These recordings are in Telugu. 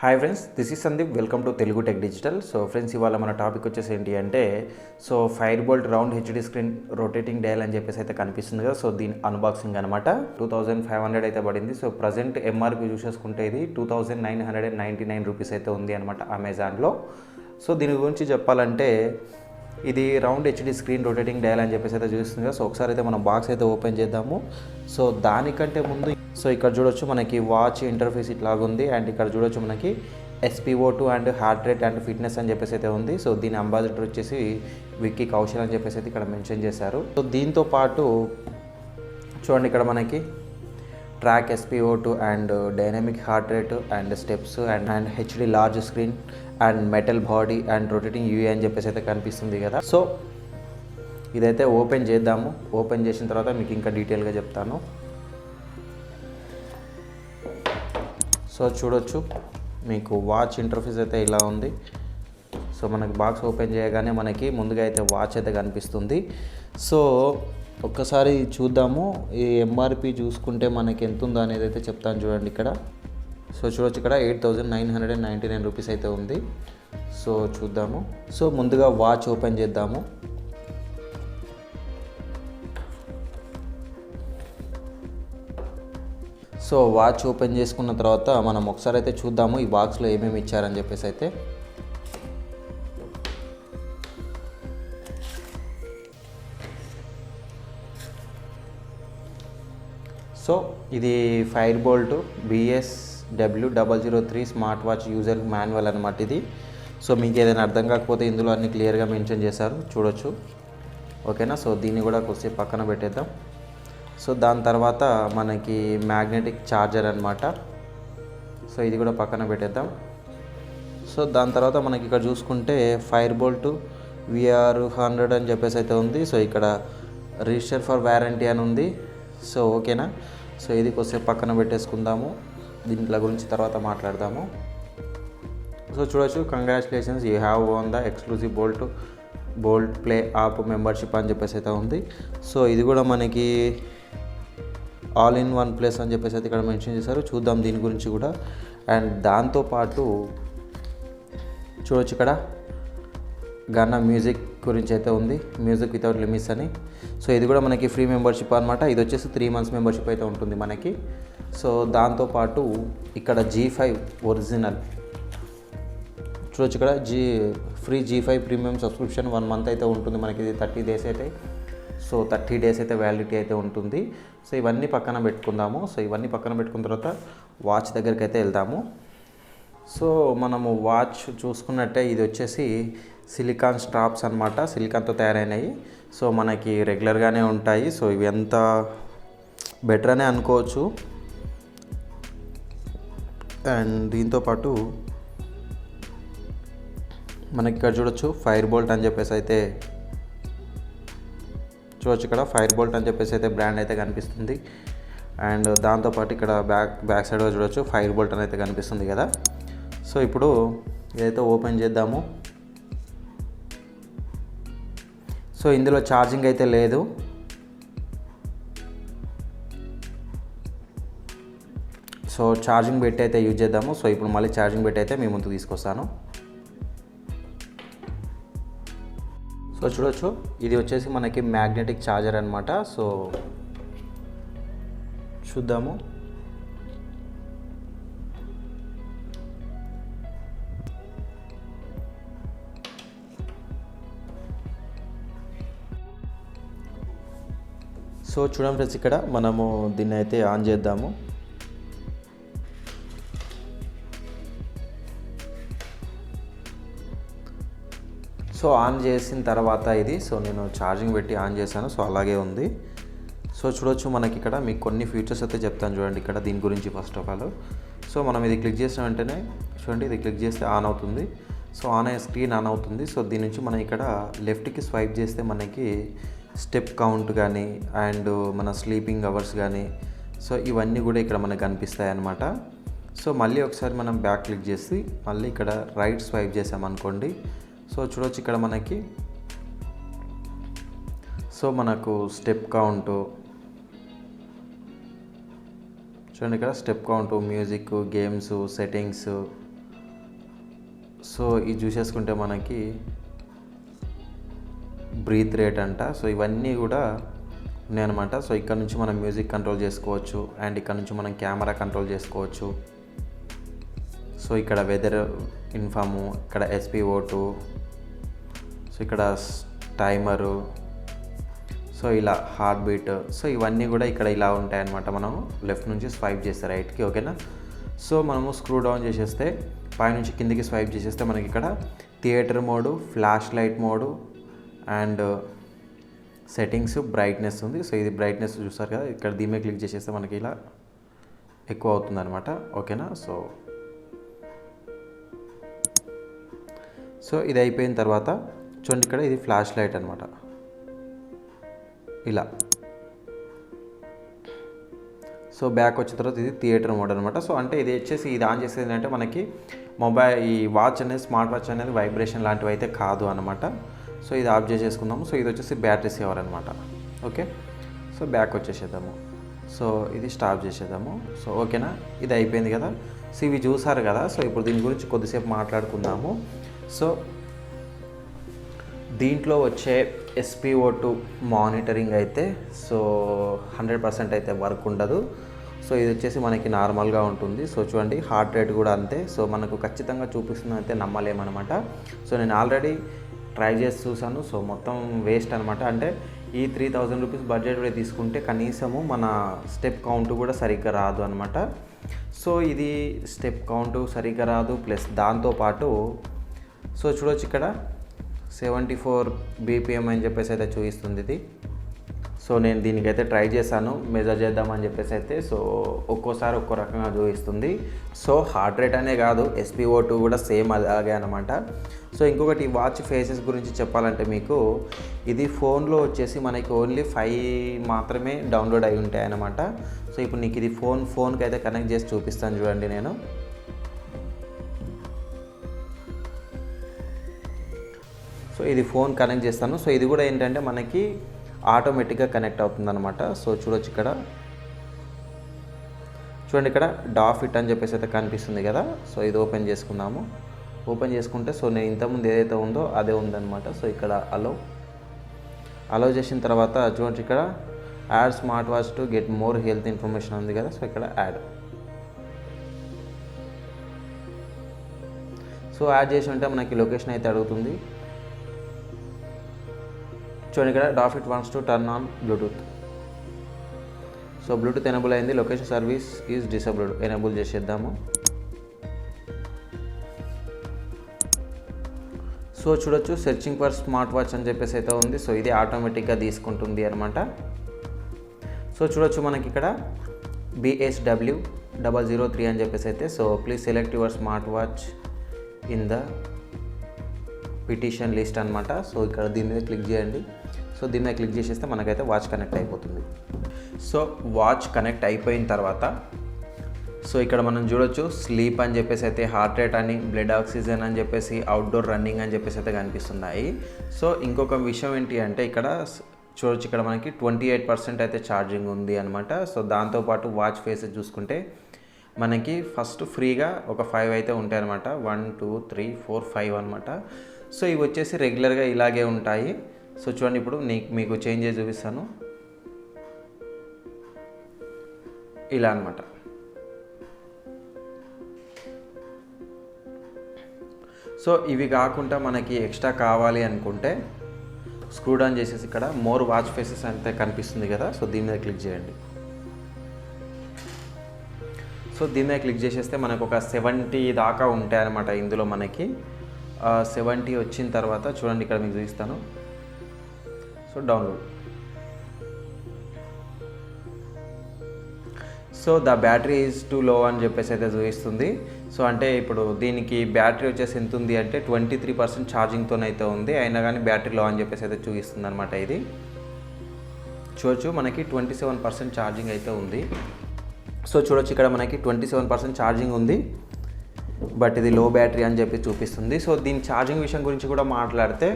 Hi friends, this is Sandeep. Welcome to Telugu tech digital. So friends, ఇవాళ మన టాపిక్ వచ్చేసి ఏంటి అంటే fire bolt round HD screen rotating dial అని చెప్పేసి అయితే కనిపిస్తుంది కదా. సో దీని అన్బాక్సింగ్ అనమాట. 2500 అయితే పడింది. సో ప్రజెంట్ ఎంఆర్పి చూసేసుకుంటే ఇది 2999 రూపీస్ అయితే ఉంది అనమాట అమెజాన్లో. సో దీని గురించి చెప్పాలంటే ఇది round HD screen rotating dial అని చెప్పేసి అయితే చూస్తుంది కదా. సో ఒకసారి అయితే మనం బాక్స్ అయితే ఓపెన్ చేద్దాము. సో దానికంటే ముందు ఇక్కడ చూడొచ్చు మనకి వాచ్ ఇంటర్ఫేస్ ఇట్లాగుంది. అండ్ ఇక్కడ చూడొచ్చు మనకి SpO2 and heart rate and fitness అని చెప్పేసి అయితే ఉంది. సో దీని అంబాసిడర్ వచ్చేసి విక్కీ కౌశల్ అని చెప్పేసి అయితే ఇక్కడ మెన్షన్ చేశారు. సో దీంతో పాటు చూడండి, ఇక్కడ మనకి track SpO2 and dynamic heart rate and steps and HD large screen and metal body and rotating యూఏ అని చెప్పేసి అయితే కనిపిస్తుంది కదా. సో ఇదైతే ఓపెన్ చేద్దాము. ఓపెన్ చేసిన తర్వాత మీకు ఇంకా డీటెయిల్గా చెప్తాను. సో చూడొచ్చు, మీకు వాచ్ ఇంటర్ఫేస్ అయితే ఇలా ఉంది. సో మనకి బాక్స్ ఓపెన్ చేయగానే మనకి ముందుగా అయితే వాచ్ అయితే కనిపిస్తుంది. సో ఒక్కసారి చూద్దాము. ఈ ఎంఆర్పి చూసుకుంటే మనకి ఎంత ఉందో అనేది అయితే చెప్తాను చూడండి ఇక్కడ. సో చూడొచ్చు, ఇక్కడ 8999 రూపీస్ అయితే ఉంది. సో చూద్దాము. సో ముందుగా వాచ్ ఓపెన్ చేద్దాము. సో వాచ్ ఓపెన్ చేసుకున్న తర్వాత మనం ఒకసారి అయితే చూద్దాము ఈ బాక్స్లో ఏమేమి ఇచ్చారని చెప్పేసి అయితే. సో ఇది fire bolt BSW003 smart watch user manual అనమాట ఇది. సో మీకు ఏదైనా అర్థం కాకపోతే ఇందులో అన్ని క్లియర్గా మెన్షన్ చేశారు, చూడొచ్చు. ఓకేనా. సో దీన్ని కూడా కొద్దిసేపు పక్కన పెట్టేద్దాం. సో దాని తర్వాత మనకి మ్యాగ్నెటిక్ ఛార్జర్ అనమాట. సో ఇది కూడా పక్కన పెట్టేద్దాం. సో దాని తర్వాత మనకి ఇక్కడ చూసుకుంటే ఫైర్ బోల్ట్ VR100 అని చెప్పేసి అయితే ఉంది. సో ఇక్కడ రిజిస్టర్ ఫర్ వారంటీ అని ఉంది. సో ఓకేనా. సో ఇది కొద్దిసేపు పక్కన పెట్టేసుకుందాము. దీంట్లో గురించి తర్వాత మాట్లాడదాము. సో చూడొచ్చు, congratulations, you have won the exclusive Boult play app membership అని చెప్పేసి అయితే ఉంది. సో ఇది కూడా మనకి ఆల్ ఇన్ వన్ ప్లేస్ అని చెప్పేసి అయితే ఇక్కడ మెన్షన్ చేశారు. చూద్దాం దీని గురించి కూడా. అండ్ దాంతోపాటు చూడొచ్చు, ఇక్కడ గానా మ్యూజిక్ గురించి అయితే ఉంది, మ్యూజిక్ వితౌట్ లిమిట్స్ అని. సో ఇది కూడా మనకి ఫ్రీ మెంబర్షిప్ అనమాట. ఇది వచ్చేసి 3 months మెంబర్షిప్ అయితే ఉంటుంది మనకి. సో దాంతోపాటు ఇక్కడ G5 ఒరిజినల్ చూడొచ్చు, ఇక్కడ free G5 premium subscription 1 month అయితే ఉంటుంది మనకి. ఇది 30 days అయితే. సో 30 days అయితే వ్యాలిడిటీ అయితే ఉంటుంది. సో ఇవన్నీ పక్కన పెట్టుకుందాము. సో ఇవన్నీ పక్కన పెట్టుకున్న తర్వాత వాచ్ దగ్గరికి అయితే వెళ్దాము. సో మనము వాచ్ చూసుకున్నట్టే ఇది వచ్చేసి సిలికాన్ స్ట్రాప్స్ అనమాట, సిలికాన్తో తయారైనవి. సో మనకి రెగ్యులర్గానే ఉంటాయి. సో ఇవి ఎంత బెటర్ అనే అనుకోవచ్చు. అండ్ దీంతోపాటు మనకి ఇక్కడ చూడొచ్చు ఫైర్ బోల్ట్ అని చెప్పేసి అయితే చూడొచ్చు, ఇక్కడ ఫైర్ బోల్ట్ అని చెప్పేసి అయితే బ్రాండ్ అయితే కనిపిస్తుంది. అండ్ దాంతోపాటు ఇక్కడ బ్యాక్ సైడ్గా చూడొచ్చు ఫైర్ బోల్ట్ అని అయితే కనిపిస్తుంది కదా. సో ఇప్పుడు ఇదైతే ఓపెన్ చేద్దాము. సో ఇందులో ఛార్జింగ్ అయితే లేదు. సో ఛార్జింగ్ పెట్టి అయితే యూజ్ చేద్దాము. సో ఇప్పుడు మళ్ళీ ఛార్జింగ్ పెట్టి అయితే మీ ముందుకు తీసుకొస్తాను. సో చూడొచ్చు, ఇది వచ్చేసి మనకి మ్యాగ్నెటిక్ ఛార్జర్ అనమాట. సో చూద్దాము. సో చూడండి ఫ్రెండ్స్, ఇక్కడ మనము దీన్ని అయితే ఆన్ చేద్దాము. సో ఆన్ చేసిన తర్వాత ఇది నేను ఛార్జింగ్ పెట్టి ఆన్ చేశాను. సో అలాగే ఉంది. సో చూడొచ్చు, మనకి ఇక్కడ మీకు కొన్ని ఫీచర్స్ అయితే చెప్తాను చూడండి ఇక్కడ దీని గురించి. ఫస్ట్ ఆఫ్ ఆల్ సో మనం ఇది క్లిక్ చేసిన వెంటనే చూడండి, ఇది క్లిక్ చేస్తే ఆన్ అవుతుంది. సో ఆన్ అయ్యే స్క్రీన్ ఆన్ అవుతుంది. సో దీని నుంచి మనం ఇక్కడ లెఫ్ట్కి స్వైప్ చేస్తే మనకి స్టెప్ కౌంట్ కానీ అండ్ మన స్లీపింగ్ అవర్స్ కానీ సో ఇవన్నీ కూడా ఇక్కడ మనకు కనిపిస్తాయి అన్నమాట. సో మళ్ళీ ఒకసారి మనం బ్యాక్ క్లిక్ చేసి మళ్ళీ ఇక్కడ రైట్ స్వైప్ చేసామనుకోండి. సో చూడొచ్చు, ఇక్కడ మనకి మనకు స్టెప్ కౌంటు చూడండి, ఇక్కడ step count, music, games, settings, so ఇది చూసేసుకుంటే మనకి బ్రీత్ రేట్ అంట. సో ఇవన్నీ కూడా ఉన్నాయన్నమాట. సో ఇక్కడ నుంచి మనం మ్యూజిక్ కంట్రోల్ చేసుకోవచ్చు అండ్ ఇక్కడ నుంచి మనం కెమెరా కంట్రోల్ చేసుకోవచ్చు. సో ఇక్కడ వెదర్ ఇన్ఫాము, ఇక్కడ SpO2, సో ఇక్కడ టైమరు, సో ఇలా హార్ట్ బీట్, సో ఇవన్నీ కూడా ఇక్కడ ఇలా ఉంటాయన్నమాట. మనం లెఫ్ట్ నుంచి స్వైప్ చేస్తే రైట్కి, ఓకేనా. సో మనము స్క్రూ డౌన్ చేసేస్తే పైనుంచి కిందికి స్వైప్ చేసేస్తే మనకి ఇక్కడ theatre mode, flash light mode and settings, brightness ఉంది. సో ఇది బ్రైట్నెస్ చూస్తారు కదా, ఇక్కడ దీని మీద క్లిక్ చేసేస్తే మనకి ఇలా ఎక్కువ అవుతుంది అనమాట, ఓకేనా. సో ఇది అయిపోయిన తర్వాత చూడండి, ఇక్కడ ఇది ఫ్లాష్ లైట్ అనమాట, ఇలా. సో బ్యాక్ వచ్చిన తర్వాత ఇది థియేటర్ మోడ్ అనమాట. సో అంటే ఇది వచ్చేసి ఇది ఆన్ చేసేది ఏంటంటే మనకి ఈ వాచ్ అనేది, స్మార్ట్ వాచ్ అనేది వైబ్రేషన్ లాంటివి అయితే కాదు అనమాట. సో ఇది ఆఫ్ చేసేసుకుందాము. సో ఇది వచ్చేసి బ్యాటరీ సేవర్ అనమాట, ఓకే. సో బ్యాక్ వచ్చేసేద్దాము. సో ఇది స్టాప్ చేసేద్దాము. సో ఓకేనా, ఇది అయిపోయింది కదా. సో ఇవి చూసారు కదా. సో ఇప్పుడు దీని గురించి కొద్దిసేపు మాట్లాడుకుందాము. సో దీంట్లో వచ్చే SpO2 మానిటరింగ్ అయితే సో 100% అయితే వర్క్ ఉండదు. సో ఇది వచ్చేసి మనకి నార్మల్గా ఉంటుంది. సో చూడండి, హార్ట్ రేట్ కూడా అంతే. సో మనకు ఖచ్చితంగా చూపిస్తుంది అయితే నమ్మలేమన్నమాట. సో నేను ఆల్రెడీ ట్రై చేసి చూసాను. సో మొత్తం వేస్ట్ అనమాట. అంటే ఈ 3000 రూపీస్ బడ్జెట్ కూడా తీసుకుంటే కనీసము మన స్టెప్ కౌంట్ కూడా సరిగ్గా రాదు అనమాట. సో ఇది స్టెప్ కౌంట్ సరిగ్గా రాదు, ప్లస్ దాంతోపాటు సో చూడొచ్చు ఇక్కడ 74 BPM అని చెప్పేసి అయితే చూపిస్తుంది ఇది. సో నేను దీనికైతే ట్రై చేశాను మెజర్ చేద్దామని చెప్పేసి అయితే. సో ఒక్కోసారి ఒక్కో రకంగా చూపిస్తుంది. సో హార్ట్ రేట్ అనే కాదు, SpO2 కూడా సేమ్ అలాగే అనమాట. సో ఇంకొకటి వాచ్ ఫేసెస్ గురించి చెప్పాలంటే మీకు ఇది ఫోన్లో వచ్చేసి మనకి ఓన్లీ 5 మాత్రమే డౌన్లోడ్ అయి ఉంటాయి అన్నమాట. సో ఇప్పుడు నీకు ఇది ఫోన్కి అయితే కనెక్ట్ చేసి చూపిస్తాను చూడండి నేను. సో ఇది ఫోన్ కనెక్ట్ చేస్తాను. సో ఇది కూడా ఏంటంటే మనకి ఆటోమేటిక్గా కనెక్ట్ అవుతుందన్నమాట. సో చూడొచ్చు ఇక్కడ, చూడండి ఇక్కడ డాఫిట్ అని చెప్పేసి అయితే కనిపిస్తుంది కదా. సో ఇది ఓపెన్ చేసుకుందాము. ఓపెన్ చేసుకుంటే సో నేను ఇంతకుముందు ఏదైతే ఉందో అదే ఉందన్నమాట. సో ఇక్కడ అలో చేసిన తర్వాత చూడండి ఇక్కడ add smart watch to get more health information ఉంది కదా. సో ఇక్కడ యాడ్ చేసి ఉంటే మనకి లొకేషన్ అయితే అడుగుతుంది. చూడండి ఇక్కడ Dafit wants to turn on Bluetooth. So Bluetooth enable అయింది, location service is disabled, enable చేసేద్దాము. సో చూడొచ్చు సెర్చింగ్ ఫర్ స్మార్ట్ వాచ్ అని చెప్పేసి అయితే ఉంది. సో ఇది ఆటోమేటిక్గా తీసుకుంటుంది అనమాట. సో చూడొచ్చు మనకి ఇక్కడ BSW003 అని చెప్పేసి అయితే. So please select your smart watch in the petition list అనమాట. సో ఇక్కడ దీని మీద క్లిక్ చేయండి. సో దీని మీద క్లిక్ చేసేస్తే మనకైతే వాచ్ కనెక్ట్ అయిపోతుంది. సో వాచ్ కనెక్ట్ అయిపోయిన తర్వాత సో ఇక్కడ మనం చూడొచ్చు స్లీప్ అని చెప్పేసి అయితే, హార్ట్ రేట్ అని, బ్లడ్ ఆక్సిజన్ అని చెప్పేసి, అవుట్డోర్ రన్నింగ్ అని చెప్పేసి అయితే కనిపిస్తున్నాయి. సో ఇంకొక విషయం ఏంటి అంటే ఇక్కడ చూడొచ్చు, ఇక్కడ మనకి 28% అయితే ఛార్జింగ్ ఉంది అనమాట. సో దాంతోపాటు వాచ్ ఫేసెస్ చూసుకుంటే మనకి ఫస్ట్ ఫ్రీగా ఒక 5 అయితే ఉంటాయి అనమాట. 1 2 3 4 5 అనమాట. సో ఇవి వచ్చేసి రెగ్యులర్గా ఇలాగే ఉంటాయి. సో చూడండి ఇప్పుడు మీకు చేంజ్ చేసి చూపిస్తాను, ఇలా అనమాట. సో ఇవి కాకుండా మనకి ఎక్స్ట్రా కావాలి అనుకుంటే స్క్రూ డౌన్ చేసేసి ఇక్కడ మోర్ వాచ్ ఫేసెస్ అంతే కనిపిస్తుంది కదా. సో దీని మీద క్లిక్ చేయండి. సో దీని మీద క్లిక్ చేసేస్తే మనకు ఒక 70 దాకా ఉంటాయి అన్నమాట. ఇందులో మనకి 70 వచ్చిన తర్వాత చూడండి ఇక్కడ మీకు చూపిస్తాను. So download. So the battery is two లో అని చెప్పేసి అయితే చూపిస్తుంది. సో అంటే ఇప్పుడు దీనికి బ్యాటరీ వచ్చేసి ఎంత ఉంది అంటే 23% ఛార్జింగ్తోనైతే ఉంది, అయినా కానీ బ్యాటరీ లో అని చెప్పేసి అయితే చూపిస్తుంది అనమాట. ఇది చూడొచ్చు మనకి 27% ఛార్జింగ్ అయితే ఉంది. సో చూడొచ్చు ఇక్కడ మనకి 27% ఛార్జింగ్ ఉంది, బట్ ఇది లో బ్యాటరీ అని చెప్పి చూపిస్తుంది. సో దీని ఛార్జింగ్ విషయం గురించి కూడా మాట్లాడితే,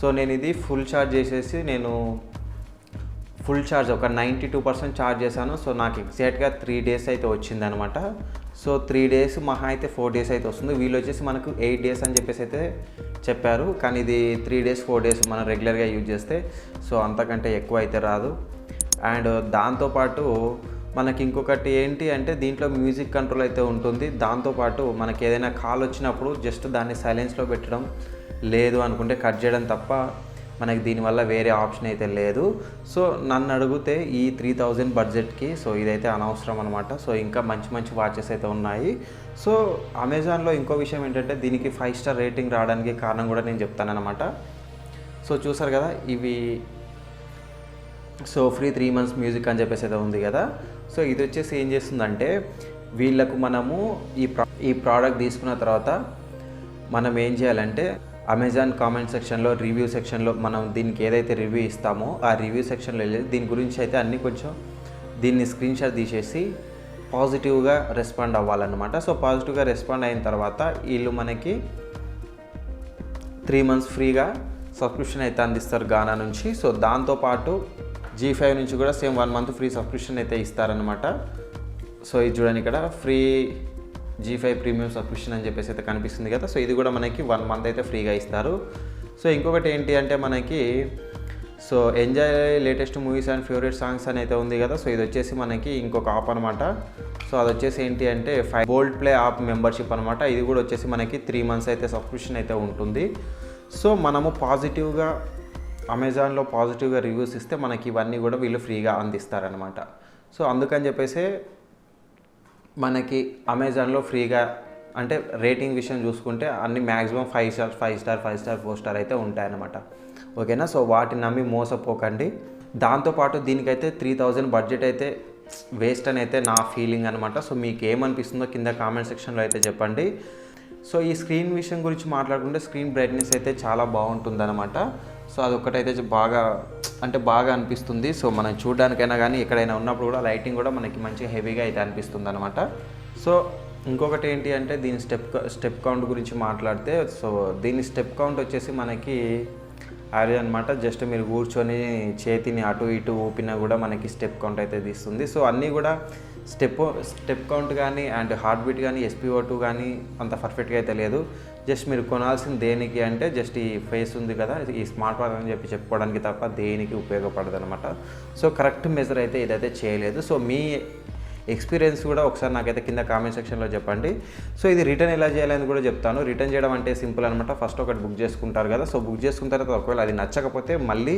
సో నేను ఇది ఫుల్ ఛార్జ్ చేసేసి నేను ఫుల్ ఛార్జ్ ఒక 92% ఛార్జ్ చేశాను. సో నాకు ఎగ్జాక్ట్గా 3 డేస్ అయితే వచ్చిందనమాట. సో 3 డేస్ మహా అయితే 4 డేస్ అయితే వస్తుంది. వీళ్ళు వచ్చేసి మనకు 8 డేస్ అని చెప్పేసి అయితే చెప్పారు. కానీ ఇది 3 డేస్ 4 డేస్ మనం రెగ్యులర్గా యూజ్ చేస్తే సో అంతకంటే ఎక్కువ అయితే రాదు. అండ్ దాంతోపాటు మనకి ఇంకొకటి ఏంటి అంటే దీంట్లో మ్యూజిక్ కంట్రోల్ అయితే ఉంటుంది. దాంతోపాటు మనకి ఏదైనా కాల్ వచ్చినప్పుడు జస్ట్ దాన్ని సైలెన్స్లో పెట్టడం, లేదు అనుకుంటే కట్ చేయడం తప్ప మనకి దీనివల్ల వేరే ఆప్షన్ అయితే లేదు. సో నన్ను అడిగితే ఈ 3000 బడ్జెట్కి సో ఇదైతే అనవసరం అనమాట. సో ఇంకా మంచి మంచి వాచెస్ అయితే ఉన్నాయి. సో అమెజాన్లో ఇంకో విషయం ఏంటంటే దీనికి 5 స్టార్ రేటింగ్ రావడానికి కారణం కూడా నేను చెప్తానన్నమాట. సో చూసారు కదా, ఇవి సో ఫ్రీ 3 months మ్యూజిక్ అని చెప్పేసి అయితే ఉంది కదా. సో ఇది వచ్చేసి ఏం చేస్తుందంటే వీళ్ళకు మనము ఈ ప్రోడక్ట్ తీసుకున్న తర్వాత మనం ఏం చేయాలంటే అమెజాన్ కామెంట్ సెక్షన్లో, రివ్యూ సెక్షన్లో మనం దీనికి ఏదైతే రివ్యూ ఇస్తామో ఆ రివ్యూ సెక్షన్లో వెళ్ళి దీని గురించి అయితే అన్నీ కొంచెం దీన్ని స్క్రీన్ షాట్ తీసేసి పాజిటివ్గా రెస్పాండ్ అవ్వాలన్నమాట. సో పాజిటివ్గా రెస్పాండ్ అయిన తర్వాత వీళ్ళు మనకి 3 months ఫ్రీగా సబ్స్క్రిప్షన్ అయితే అందిస్తారు గానా నుంచి. సో దాంతోపాటు G5 నుంచి కూడా సేమ్ 1 month ఫ్రీ సబ్స్క్రిప్షన్ అయితే ఇస్తారనమాట. సో ఇది చూడండి, ఇక్కడ ఫ్రీ G5 ప్రీమియం సబ్స్క్రిప్షన్ అని చెప్పేసి అయితే కనిపిస్తుంది కదా. సో ఇది కూడా మనకి 1 month అయితే ఫ్రీగా ఇస్తారు. సో ఇంకొకటి ఏంటి అంటే మనకి so enjoy latest movies and favourite songs అని అయితే ఉంది కదా. సో ఇది వచ్చేసి మనకి ఇంకొక యాప్ అనమాట. సో అది వచ్చేసి ఏంటి అంటే గోల్డ్ ప్లే యాప్ మెంబర్షిప్ అనమాట. ఇది కూడా వచ్చేసి మనకి 3 months అయితే సబ్స్క్రిప్షన్ అయితే ఉంటుంది. సో మనము పాజిటివ్గా అమెజాన్లో పాజిటివ్గా రివ్యూస్ ఇస్తే మనకి ఇవన్నీ కూడా వీళ్ళు ఫ్రీగా అందిస్తారనమాట. సో అందుకని చెప్పేసి మనకి అమెజాన్లో ఫ్రీగా అంటే రేటింగ్ విషయం చూసుకుంటే అన్ని maximum 5 star 5 star 5 star 4 star అయితే ఉంటాయన్నమాట. ఓకేనా. సో వాటిని నమ్మి మోసపోకండి. దాంతోపాటు దీనికైతే 3000 బడ్జెట్ అయితే వేస్ట్ అని అయితే నా ఫీలింగ్ అనమాట. సో మీకు ఏమనిపిస్తుందో కింద కామెంట్ సెక్షన్లో అయితే చెప్పండి. సో ఈ స్క్రీన్ విషయం గురించి మాట్లాడుకుంటే స్క్రీన్ బ్రైట్నెస్ అయితే చాలా బాగుంటుందన్నమాట. సో అదొక్కటైతే బాగా అనిపిస్తుంది. సో మనం చూడడానికైనా కానీ ఎక్కడైనా ఉన్నప్పుడు కూడా లైటింగ్ కూడా మనకి మంచిగా హెవీగా అయితే అనిపిస్తుంది అనమాట. సో ఇంకొకటి ఏంటి అంటే దీని స్టెప్ కౌంట్ గురించి మాట్లాడితే సో దీని స్టెప్ కౌంట్ వచ్చేసి మనకి యావరేజ్ అనమాట. జస్ట్ మీరు కూర్చొని చేతిని అటు ఇటు ఊపినా కూడా మనకి స్టెప్ కౌంట్ అయితే తీస్తుంది. సో అన్నీ కూడా స్టెప్ కౌంట్ కానీ అండ్ హార్ట్ బీట్ కానీ SpO2 కానీ అంత పర్ఫెక్ట్గా అయితే లేదు. జస్ట్ మీరు కొనాల్సింది దేనికి అంటే జస్ట్ ఈ ఫేస్ ఉంది కదా, ఈ స్మార్ట్ వాచ్ అని చెప్పి చెప్పుకోవడానికి తప్ప దేనికి ఉపయోగపడదు అనమాట. సో కరెక్ట్ మెజర్ అయితే ఇదైతే చేయలేదు. సో మీ ఎక్స్పీరియన్స్ కూడా ఒకసారి నాకైతే కింద కామెంట్ సెక్షన్లో చెప్పండి. సో ఇది రిటర్న్ ఎలా చేయాలని కూడా చెప్తాను. రిటర్న్ చేయడం అంటే సింపుల్ అనమాట. ఫస్ట్ ఒకటి బుక్ చేసుకుంటారు కదా. సో బుక్ చేసుకున్న తర్వాత ఒకవేళ అది నచ్చకపోతే మళ్ళీ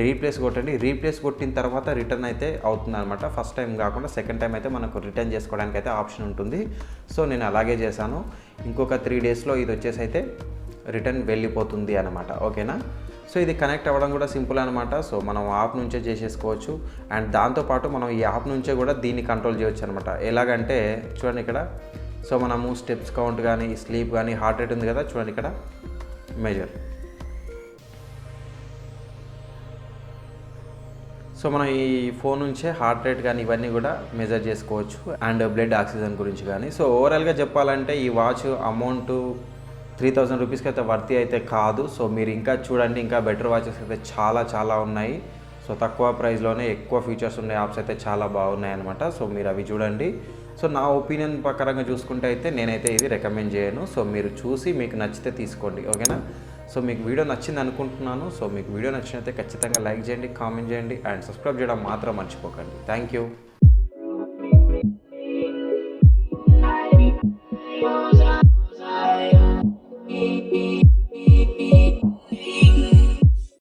రీప్లేస్ కొట్టండి. రీప్లేస్ కొట్టిన తర్వాత రిటర్న్ అయితే అవుతుంది అనమాట. ఫస్ట్ టైం కాకుండా సెకండ్ టైం అయితే మనకు రిటర్న్ చేసుకోవడానికి అయితే ఆప్షన్ ఉంటుంది. సో నేను అలాగే చేశాను. ఇంకొక 3 daysలో ఇది వచ్చేసి అయితే రిటర్న్ వెళ్ళిపోతుంది అనమాట. ఓకేనా. సో ఇది కనెక్ట్ అవ్వడం కూడా సింపుల్ అనమాట. సో మనం యాప్ నుంచే చేసేసుకోవచ్చు. అండ్ దాంతోపాటు మనం ఈ యాప్ నుంచే కూడా దీన్ని కంట్రోల్ చేయొచ్చు అనమాట. ఎలాగంటే చూడండి ఇక్కడ, సో మనము స్టెప్స్ కౌంట్ కానీ స్లీప్ కానీ హార్ట్ రేట్ ఉంది కదా, చూడండి ఇక్కడ మెజర్. సో మనం ఈ ఫోన్ నుంచే హార్ట్ రేట్ కానీ ఇవన్నీ కూడా మెజర్ చేసుకోవచ్చు. అండ్ బ్లడ్ ఆక్సిజన్ గురించి కానీ. సో ఓవరాల్గా చెప్పాలంటే ఈ వాచ్ అమౌంట్ 3000 రూపీస్కి అయితే వర్తీ అయితే కాదు. సో మీరు ఇంకా చూడండి, ఇంకా బెటర్ వాచెస్ అయితే చాలా ఉన్నాయి. సో తక్కువ ప్రైస్లోనే ఎక్కువ ఫీచర్స్ ఉన్న యాప్స్ అయితే చాలా బాగున్నాయి అనమాట. సో మీరు అవి చూడండి. సో నా ఒపీనియన్ ప్రకారంగా చూసుకుంటే అయితే నేనైతే ఇది రికమెండ్ చేయను. సో మీరు చూసి మీకు నచ్చితే తీసుకోండి. ఓకేనా. సో మీకు వీడియో నచ్చింది అనుకుంటున్నాను. సో మీకు వీడియో నచ్చినైతే ఖచ్చితంగా లైక్ చేయండి, కామెంట్ చేయండి అండ్ సబ్స్క్రైబ్ చేయడం మాత్రం మర్చిపోకండి. Thank you.